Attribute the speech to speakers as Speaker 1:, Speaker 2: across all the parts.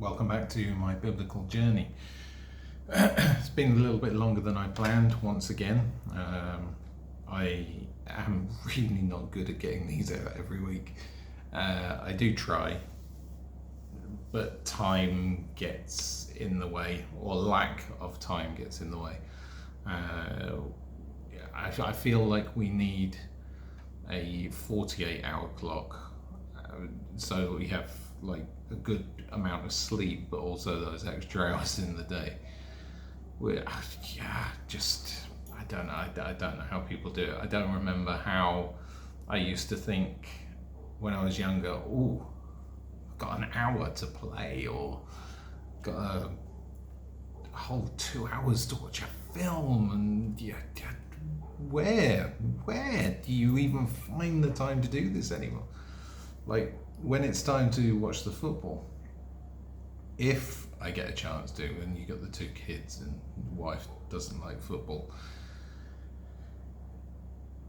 Speaker 1: Welcome back to my biblical journey. It's been a little bit longer than I planned once again. I am really not good at getting these out every week. I do try, but time gets in the way, or lack of time gets in the way. I feel like we need a 48-hour clock, so we have like a good amount of sleep, but also those extra hours in the day. I don't know. I don't know how people do it. I don't remember how I used to think when I was younger. Oh, got an hour to play, or got a whole 2 hours to watch a film, and where do you even find the time to do this anymore? Like, when it's time to watch the football, if I get a chance to, and you got the 2 kids and the wife doesn't like football,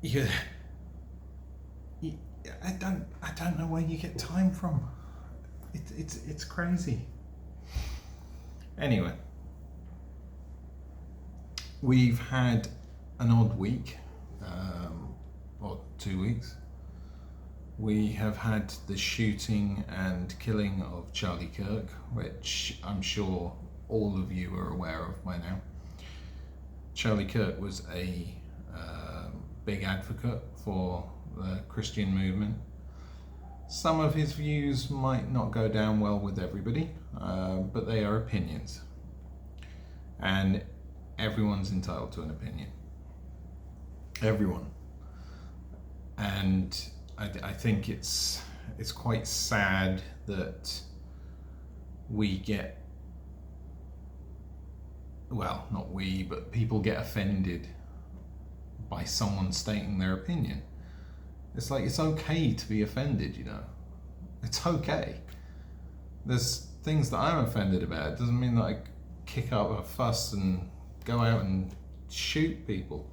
Speaker 1: I don't know where you get time from. It's crazy. Anyway, we've had an odd week, or 2 weeks. We have had the shooting and killing of Charlie Kirk, which I'm sure all of you are aware of by now. Charlie Kirk was a big advocate for the Christian movement. Some of his views might not go down well with everybody, but they are opinions. And everyone's entitled to an opinion. Everyone. And I think it's quite sad that we get, well, not we, but people get offended by someone stating their opinion. It's like, it's okay to be offended, you know. It's okay. There's things that I'm offended about. It doesn't mean that I kick up a fuss and go out and shoot people.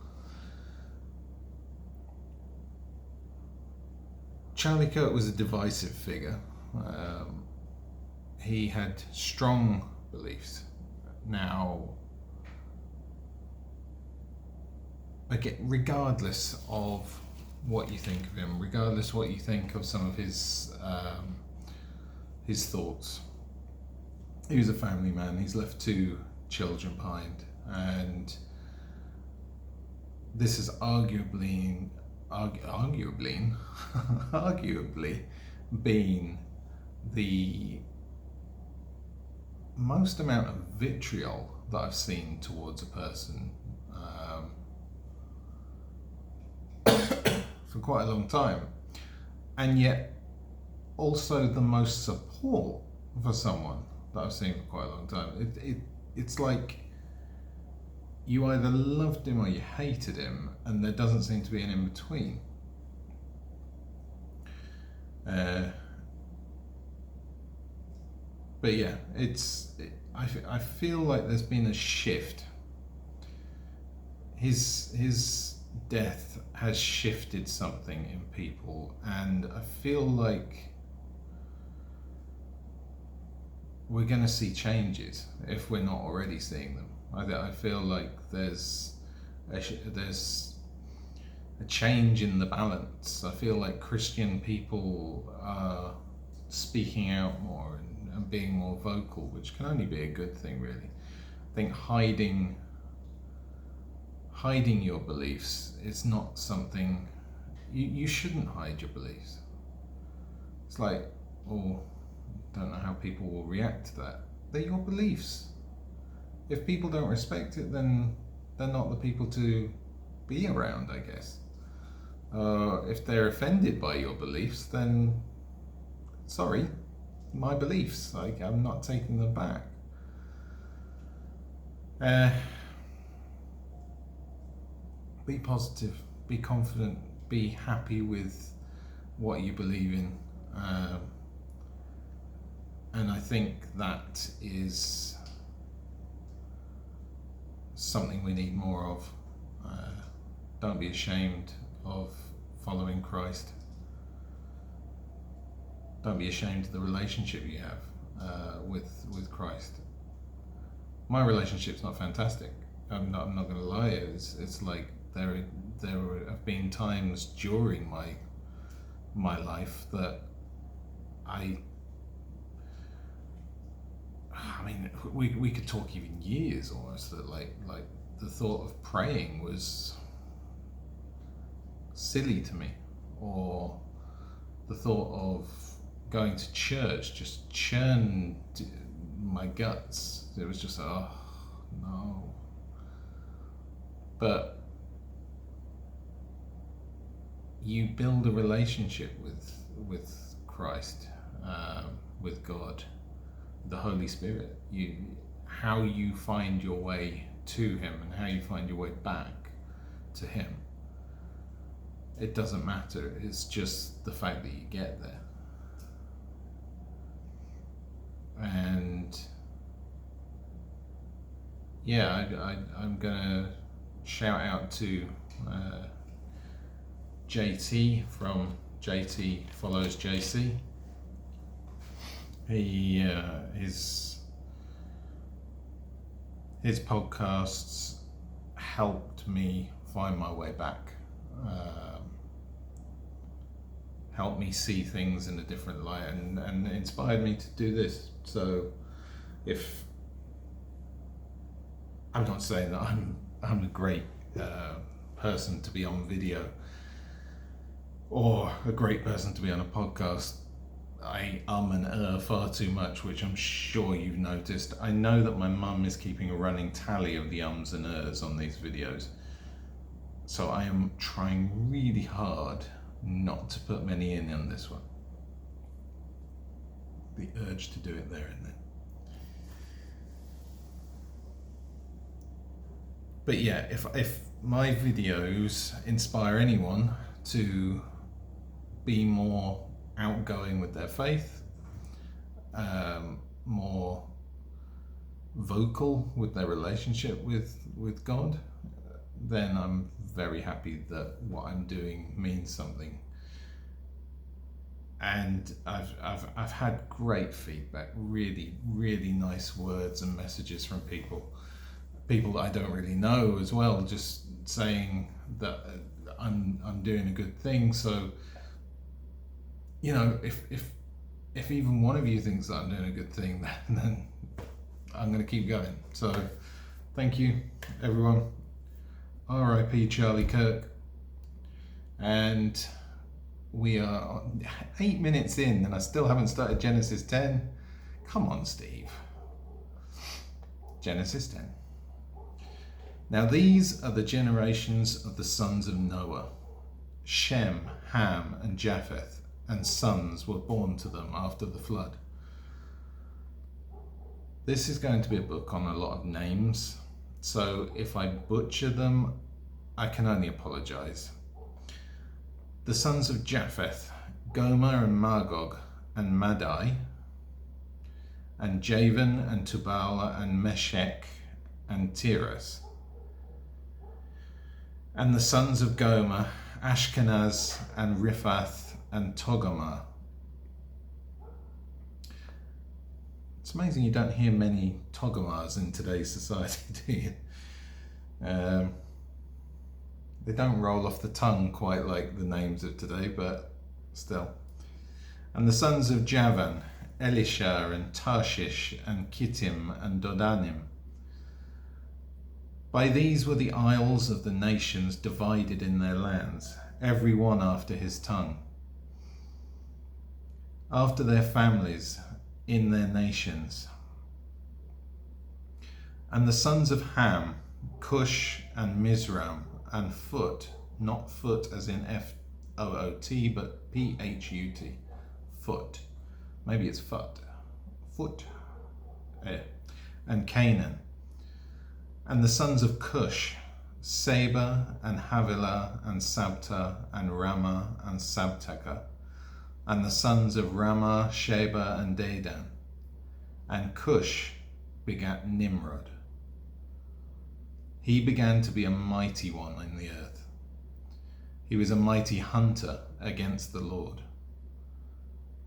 Speaker 1: Charlie Kirk was a divisive figure. He had strong beliefs. Now, again, regardless of what you think of him, regardless what you think of some of his thoughts, he was a family man. He's left 2 children behind, and this is arguably been the most amount of vitriol that I've seen towards a person for quite a long time, and yet also the most support for someone that I've seen for quite a long time. It's like you either loved him or you hated him, and there doesn't seem to be an in-between. But yeah, I feel like there's been a shift. His death has shifted something in people, and I feel like we're going to see changes if we're not already seeing them. I feel like there's a change in the balance. I feel like Christian people are speaking out more and being more vocal, which can only be a good thing, really. I think hiding your beliefs is not something, you shouldn't hide your beliefs. It's like, oh, I don't know how people will react to that. They're your beliefs. If people don't respect it, then they're not the people to be around, I guess. If they're offended by your beliefs, then sorry, my beliefs. I'm not taking them back. Be positive, be confident, be happy with what you believe in. And I think that is something we need more of. Don't be ashamed of following Christ. Don't be ashamed of the relationship you have with Christ. My relationship's not fantastic. I'm not going to lie. It's like there have been times during my life that I mean, we could talk even years almost, that like the thought of praying was silly to me, or the thought of going to church just churned my guts. It was just, oh no. But you build a relationship with Christ, with God, the Holy Spirit. How you find your way to Him and how you find your way back to Him, it doesn't matter. It's just the fact that you get there. And yeah, I'm gonna shout out to JT from JT Follows JC. His podcasts helped me find my way back, helped me see things in a different light, and inspired me to do this. So if I'm not saying that I'm a great person to be on video or a great person to be on a podcast, I and far too much, which I'm sure you've noticed. I know that my mum is keeping a running tally of the ums and on these videos, so I am trying really hard not to put many in on this one. The urge to do it there and then. But yeah, if my videos inspire anyone to be more outgoing with their faith, more vocal with their relationship with God, then I'm very happy that what I'm doing means something. And I've had great feedback, really, really nice words and messages from people that I don't really know as well, just saying that I'm doing a good thing. So, you know, if even one of you thinks that I'm doing a good thing, then I'm going to keep going. So, thank you, everyone. R.I.P. Charlie Kirk. And we are 8 minutes in, and I still haven't started Genesis 10. Come on, Steve. Genesis 10. Now these are the generations of the sons of Noah. Shem, Ham, and Japheth, and sons were born to them after the flood. This is going to be a book on a lot of names, so if I butcher them, I can only apologize. The sons of Japheth, Gomer and Magog and Madai, and Javan and Tubal and Meshech and Tiras. And the sons of Gomer, Ashkenaz and Riphath and Togarmah. It's amazing you don't hear many Togarmahs in today's society, do you? They don't roll off the tongue quite like the names of today, but still. And the sons of Javan, Elisha and Tarshish and Kittim and Dodanim. By these were the isles of the nations divided in their lands, every one after his tongue, after their families in their nations. And the sons of Ham, Cush and Mizram and Phut, not foot as in F-O-O-T, but P-H-U-T, Phut. Maybe it's Phut. Phut. And Canaan. And the sons of Cush, Seba and Havilah and Sabta and Ramah and Sabtaka. And the sons of Ramah, Sheba and Dedan. And Cush begat Nimrod. He began to be a mighty one in the earth. He was a mighty hunter against the Lord.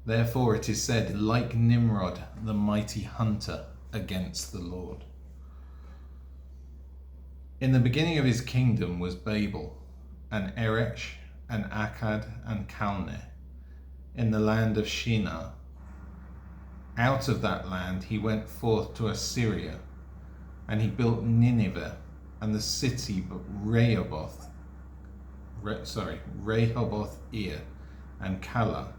Speaker 1: Therefore it is said, like Nimrod, the mighty hunter against the Lord. In the beginning of his kingdom was Babel, and Erech, and Akkad, and Calneh, in the land of Shinar. Out of that land he went forth to Assyria, and he built Nineveh, and the city Rehoboth Ir, and Calah,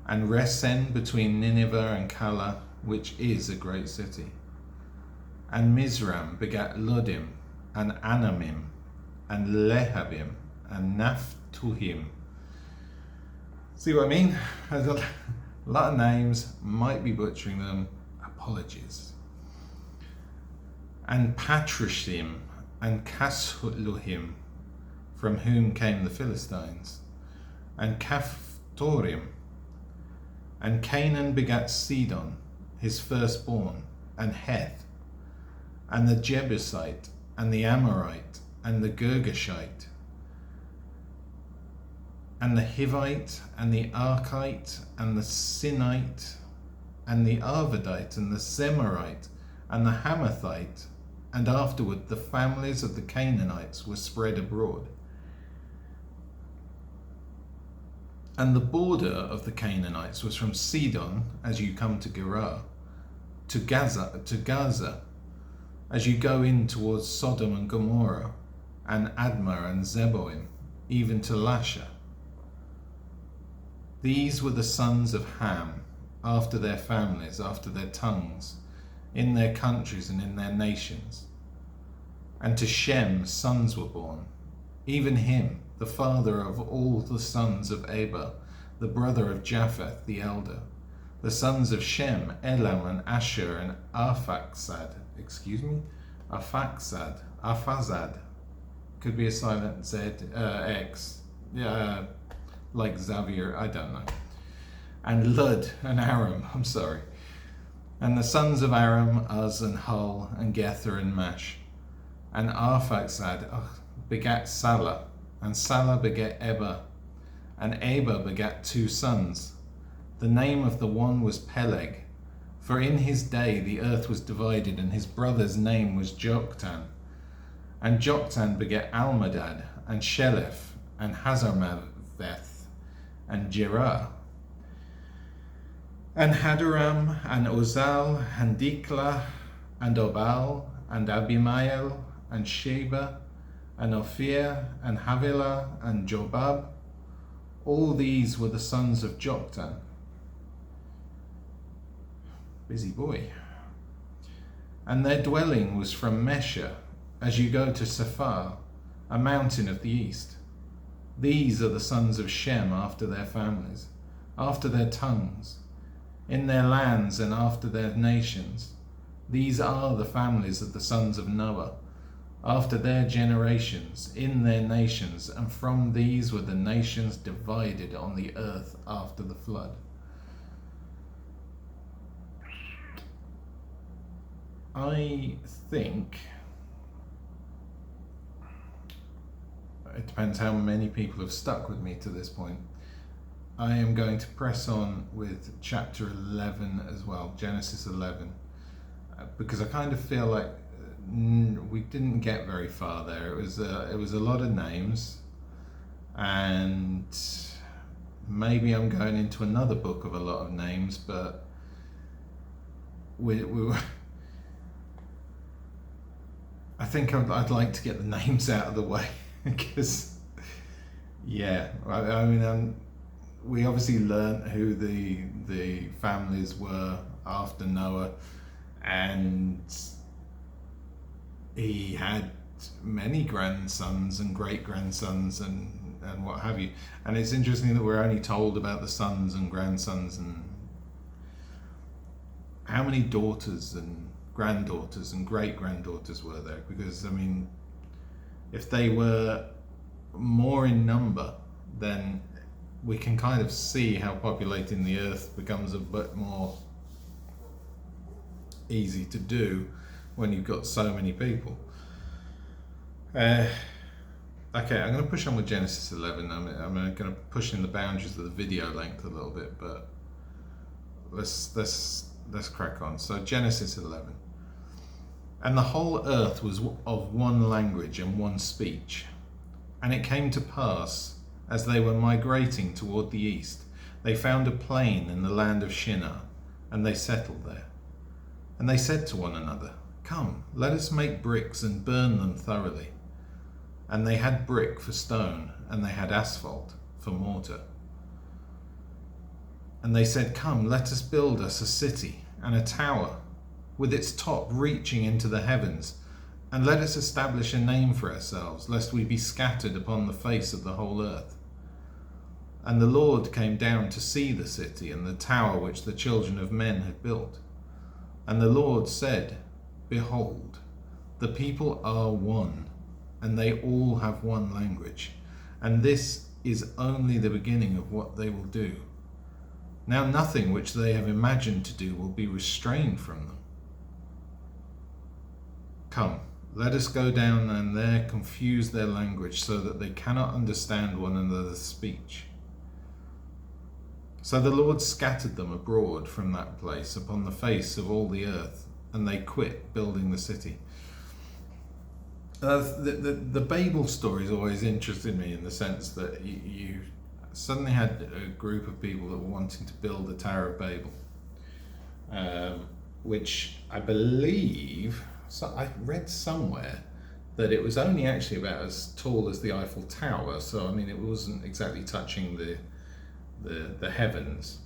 Speaker 1: and Resen between Nineveh and Calah, which is a great city. And Mizram begat Ludim, and Anamim, and Lehabim, and Naphtuhim. See what I mean? There's a lot of names, might be butchering them, apologies. And Patrishim, and Casluhim, from whom came the Philistines, and Caphtorim. And Canaan begat Sidon, his firstborn, and Heth, and the Jebusite, and the Amorite, and the Girgashite, and the Hivite, and the Archite, and the Sinite, and the Arvadite, and the Zemarite, and the Hamathite, and afterward the families of the Canaanites were spread abroad. And the border of the Canaanites was from Sidon, as you come to Gerar, to Gaza, as you go in towards Sodom and Gomorrah, and Admah and Zeboim, even to Lasha. These were the sons of Ham, after their families, after their tongues, in their countries and in their nations. And to Shem sons were born, even him, the father of all the sons of Eber, the brother of Japheth the elder. The sons of Shem, Elam and Asher and Arphaxad. Arphaxad. Could be a silent Z, X. Like Xavier, I don't know. And Lud and Aram, I'm sorry. And the sons of Aram, Uz and Hul and Gether and Mash. And Arphaxad begat Salah, and Salah begat Eber, and Eber begat 2 sons. The name of the one was Peleg, for in his day the earth was divided, and his brother's name was Joktan. And Joktan begat Almadad, and Sheleph, and Hazarmaveth, and Jerah, and Hadaram, and Ozal, and Diklah, and Obal, and Abimael, and Sheba, and Ophir, and Havilah, and Jobab. All these were the sons of Joktan. Busy boy. And their dwelling was from Mesha, as you go to Sephar, a mountain of the east. These are the sons of Shem after their families, after their tongues, in their lands and after their nations. These are the families of the sons of Noah, after their generations, in their nations, and from these were the nations divided on the earth after the flood. I think it depends how many people have stuck with me to this point. I am going to press on with chapter 11 as well, Genesis 11, because I kind of feel like we didn't get very far there. It was a lot of names, and maybe I'm going into another book of a lot of names, but we I think I'd like to get the names out of the way because, yeah, I mean, we obviously learnt who the families were after Noah, and he had many grandsons and great-grandsons and what have you. And it's interesting that we're only told about the sons and grandsons, and how many daughters and granddaughters and great-granddaughters were there? Because, I mean, if they were more in number, then we can kind of see how populating the earth becomes a bit more easy to do when you've got so many people. Okay, I'm going to push on with Genesis 11. I'm going to push in the boundaries of the video length a little bit, but let's let's crack on. So Genesis 11. And the whole earth was of one language and one speech. And it came to pass, as they were migrating toward the east, they found a plain in the land of Shinar, and they settled there. And they said to one another, "Come, let us make bricks and burn them thoroughly." And they had brick for stone, and they had asphalt for mortar. And they said, "Come, let us build us a city and a tower, with its top reaching into the heavens, and let us establish a name for ourselves, lest we be scattered upon the face of the whole earth." And the Lord came down to see the city and the tower which the children of men had built. And the Lord said, "Behold, the people are one, and they all have one language, and this is only the beginning of what they will do. Now nothing which they have imagined to do will be restrained from them. Come, let us go down and there confuse their language, so that they cannot understand one another's speech." So the Lord scattered them abroad from that place upon the face of all the earth, and they quit building the city. The Babel story has always interested me, in the sense that you suddenly had a group of people that were wanting to build the Tower of Babel, which I believe, so I read somewhere that it was only actually about as tall as the Eiffel Tower. So I mean, it wasn't exactly touching the heavens,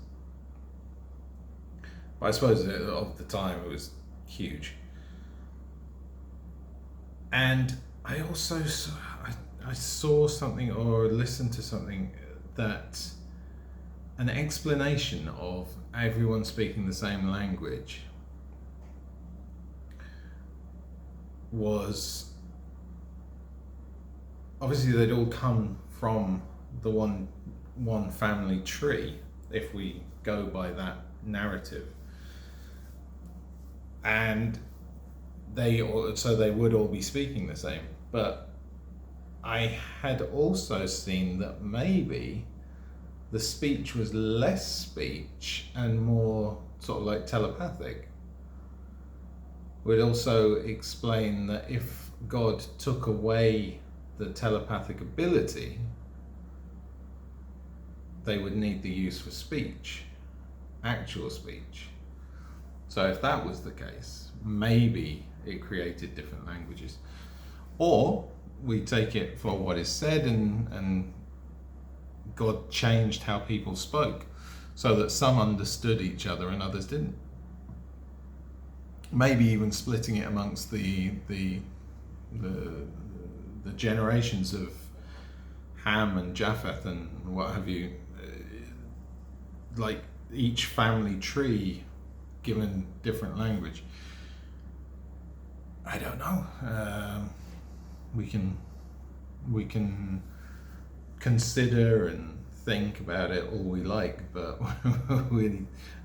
Speaker 1: but I suppose of the time it was huge. And I also I saw something, or listened to something, that an explanation of everyone speaking the same language was, obviously they'd all come from the one family tree, if we go by that narrative, and they would all be speaking the same. But I had also seen that maybe the speech was less speech and more sort of like telepathic. Would also explain that if God took away the telepathic ability, they would need the use for speech, actual speech. So if that was the case, maybe it created different languages. Or we take it for what is said, and God changed how people spoke, so that some understood each other and others didn't. Maybe even splitting it amongst the generations of Ham and Japheth and what have you, like each family tree given different language. I don't know. We can consider and think about it all we like, but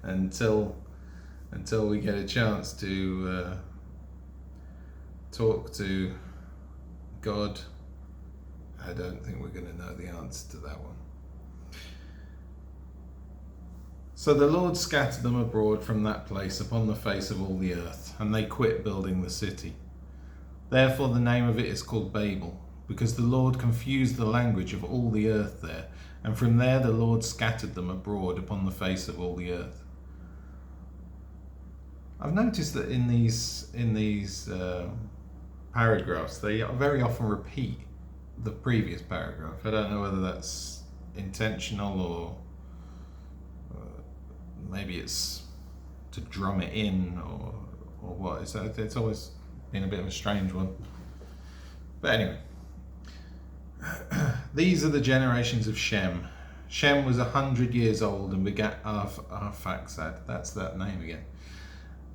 Speaker 1: until we get a chance to talk to God, I don't think we're going to know the answer to that one. So the Lord scattered them abroad from that place upon the face of all the earth, and they quit building the city. Therefore the name of it is called Babel, because the Lord confused the language of all the earth there, and from there the Lord scattered them abroad upon the face of all the earth. I've noticed that in these paragraphs, they very often repeat the previous paragraph. I don't know whether that's intentional or maybe it's to drum it in or what. It's always been a bit of a strange one. But anyway, these are the generations of Shem. Shem was 100 years old and begat Arphaxad. That's that name again.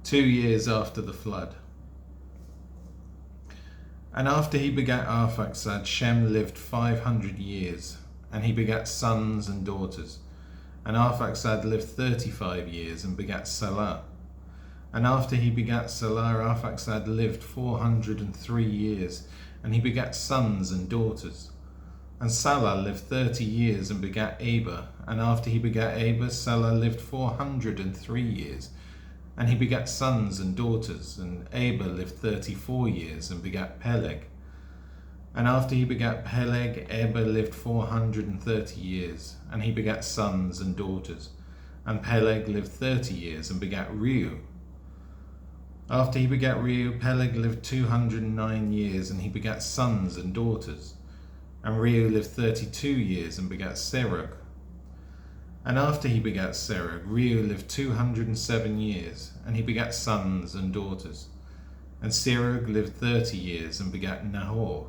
Speaker 1: 2 years after the flood. And after he begat Arphaxad, Shem lived 500 years, and he begat sons and daughters. And Arphaxad lived 35 years and begat Salah. And after he begat Salah, Arphaxad lived 403 years, and he begat sons and daughters. And Salah lived 30 years and begat Eber. And after he begat Eber, Salah lived 403 years, And he begat sons and daughters, and Eber lived 34 years and begat Peleg. And after he begat Peleg, Eber lived 430 years, and he begat sons and daughters. And Peleg lived 30 years and begat Reu. After he begat Reu, Peleg lived 209 years, and he begat sons and daughters. And Reu lived 32 years and begat Serug. And after he begat Serug, Reu lived 207 years, and he begat sons and daughters. And Serug lived 30 years and begat Nahor.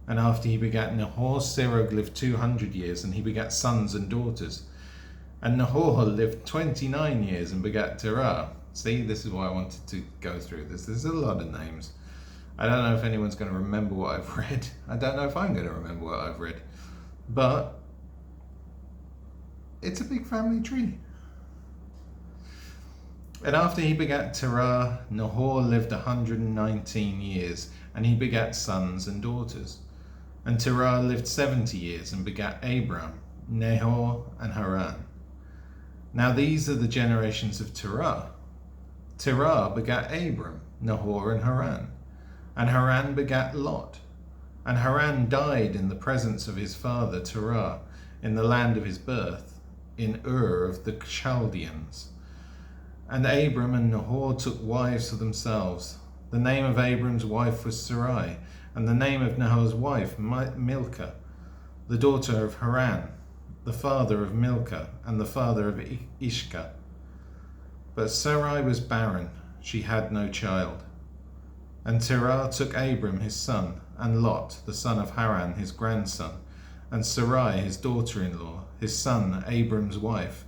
Speaker 1: And after he begat Nahor, Serug lived 200 years, and he begat sons and daughters. And Nahor lived 29 years and begat Terah. See, this is why I wanted to go through this. There's a lot of names. I don't know if anyone's going to remember what I've read. I don't know if I'm going to remember what I've read. But it's a big family tree. And after he begat Terah, Nahor lived 119 years, and he begat sons and daughters. And Terah lived 70 years and begat Abram, Nahor, and Haran. Now these are the generations of Terah. Terah begat Abram, Nahor, and Haran. And Haran begat Lot. And Haran died in the presence of his father Terah, in the land of his birth, in Ur of the Chaldeans. And Abram and Nahor took wives for themselves. The name of Abram's wife was Sarai, and the name of Nahor's wife Milcah, the daughter of Haran, the father of Milcah, and the father of Ishka. But Sarai was barren, she had no child. And Terah took Abram his son, and Lot, the son of Haran, his grandson, and Sarai his daughter-in-law, his son Abram's wife.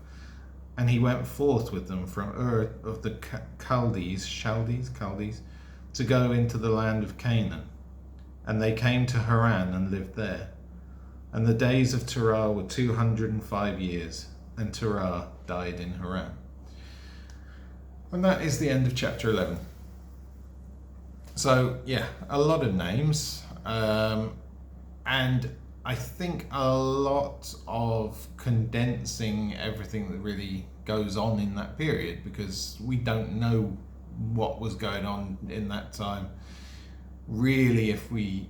Speaker 1: And he went forth with them from Ur of the Chaldees, to go into the land of Canaan. And they came to Haran and lived there. And the days of Terah were 205 years, and Terah died in Haran. And that is the end of chapter 11. So, yeah, a lot of names. And I think a lot of condensing everything that really goes on in that period, because we don't know what was going on in that time. Really, if we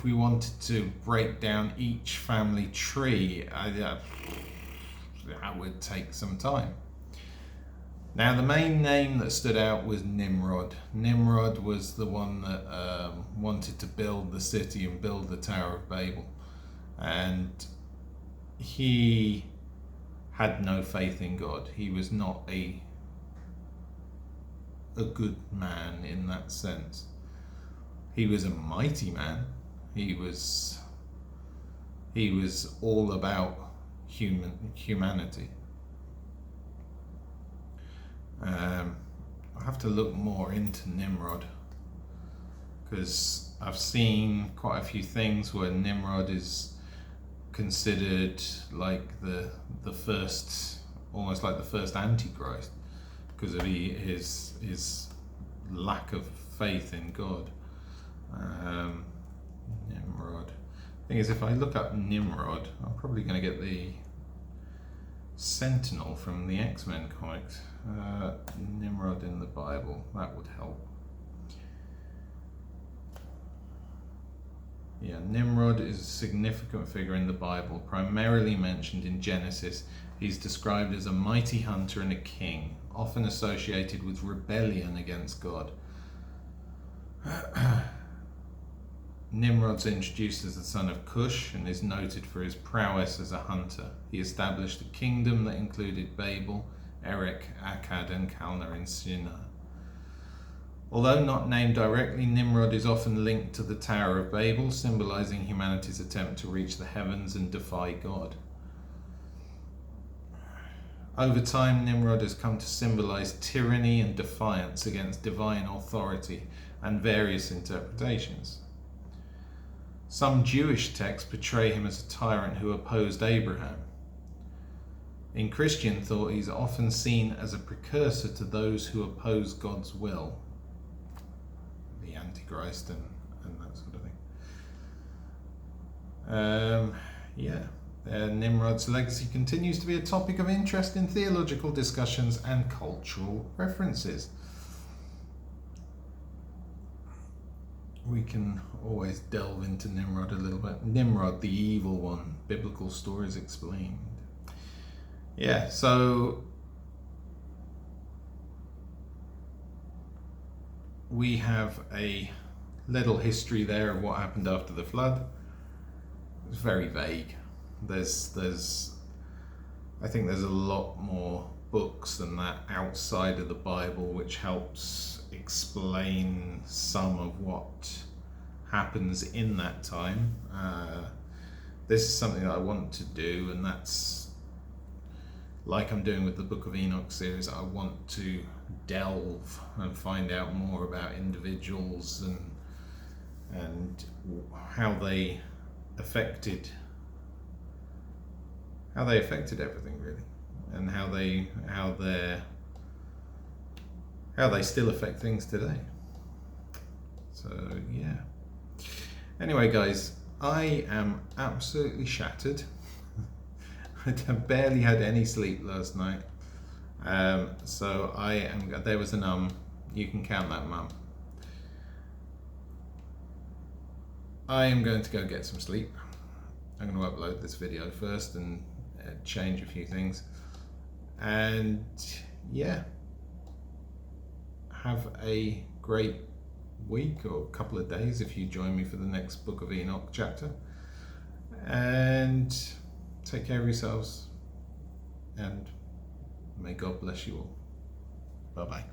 Speaker 1: wanted to break down each family tree, that would take some time. Now, the main name that stood out was Nimrod. Nimrod was the one that wanted to build the city and build the Tower of Babel. And he had no faith in God. He was not a good man in that sense. He was a mighty man. He was all about humanity. I have to look more into Nimrod, because I've seen quite a few things where Nimrod is considered like the first, almost like the first Antichrist, because of his lack of faith in God. Nimrod. Thing is, if I look up Nimrod, I'm probably going to get the Sentinel from the X-Men comics. Nimrod in the Bible, that would help. Yeah, Nimrod is a significant figure in the Bible, primarily mentioned in Genesis. He's described as a mighty hunter and a king, often associated with rebellion against God. Nimrod's introduced as the son of Cush and is noted for his prowess as a hunter. He established a kingdom that included Babel, Erech, Akkad, and Calneh in Shinar. Although not named directly, Nimrod is often linked to the Tower of Babel, symbolizing humanity's attempt to reach the heavens and defy God. Over time, Nimrod has come to symbolize tyranny and defiance against divine authority and various interpretations. Some Jewish texts portray him as a tyrant who opposed Abraham. In Christian thought, he's often seen as a precursor to those who oppose God's will, the Antichrist and that sort of thing. Nimrod's legacy continues to be a topic of interest in theological discussions and cultural references. We can always delve into Nimrod a little bit. Nimrod, the evil one, biblical stories explained. Yeah, so we have a little history there of what happened after the flood. It's very vague. I think there's a lot more books than that outside of the Bible which helps explain some of what happens in that time. This is something that I want to do, and that's like I'm doing with the Book of Enoch series. I want to delve and find out more about individuals and how they affected everything, really, and how they still affect things today. So yeah. Anyway, guys, I am absolutely shattered. I barely had any sleep last night. So there was a you can count that, mum. I am going to go get some sleep. I'm going to upload this video first and change a few things. And yeah, have a great week or a couple of days if you join me for the next Book of Enoch chapter. And take care of yourselves, and may God bless you all. Bye bye.